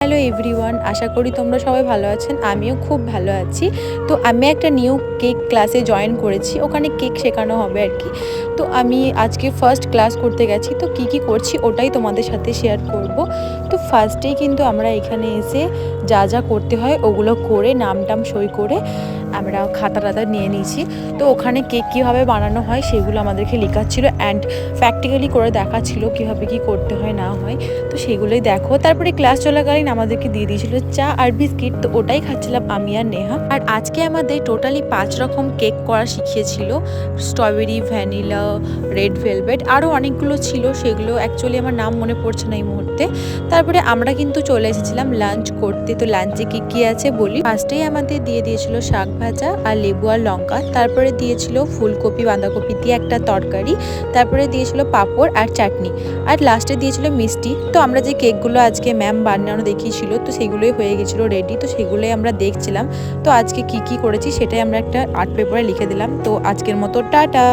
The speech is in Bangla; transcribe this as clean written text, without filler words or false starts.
হ্যালো এভরিওয়ান, আশা করি তোমরা সবাই ভালো আছেন। আমিও খুব ভালো আছি। তো আমি একটা নিউ কেক ক্লাসে জয়েন করেছি, ওখানে কেক শেখানো হবে আর কি। তো আমি আজকে ফার্স্ট ক্লাস করতে গেছি, তো কি করছি ওটাই তোমাদের সাথে শেয়ার করব। তো ফার্স্টেই কিন্তু আমরা এখানে এসে যা যা করতে হয় ওগুলো করে নাম টাম সই করে আমরা খাতা টাতা নিয়ে নিয়েছি। তো ওখানে কেক কীভাবে বানানো হয় সেগুলো আমাদেরকে লেখাচ্ছিল অ্যান্ড প্র্যাকটিক্যালি করে দেখাচ্ছিল কীভাবে কী করতে হয় না হয়। তো সেগুলোই দেখো। তারপরে ক্লাস চলাকালীন আমাদেরকে দিয়ে দিয়েছিল চা আর বিস্কিট, তো ওটাই খাচ্ছিলাম আমি আর নেহা। আর আজকে আমাদের টোটালি 5 রকম কেক করা শিখিয়েছিল, স্ট্রবেরি, ভ্যানিলা, রেড ভেলভেট, আরও অনেকগুলো ছিল, সেগুলো অ্যাকচুয়ালি আমার নাম মনে পড়ছে না এই মুহূর্তে। তারপরে আমরা কিন্তু চলে এসেছিলাম লাঞ্চ করতে। তো লাঞ্চে কী আছে বলি। ফার্স্টেই আমাদের দিয়ে দিয়েছিল শাক ভাজা আর লেবু আর লঙ্কা, তারপরে দিয়েছিল ফুলকপি বাঁধাকপি দিয়ে একটা তরকারি, তারপরে দিয়েছিল পাঁপড় আর চাটনি, আর লাস্টে দিয়েছিল মিষ্টি। তো আমরা যে কেকগুলো আজকে ম্যাম বানানো দেখিয়েছিল তো সেগুলোই হয়ে গেছিলো রেডি, তো সেগুলোই আমরা দেখছিলাম। তো আজকে কি করেছি সেটাই আমরা একটা আর্ট পেপারে লিখে দিলাম। তো আজকের মতো টাটা।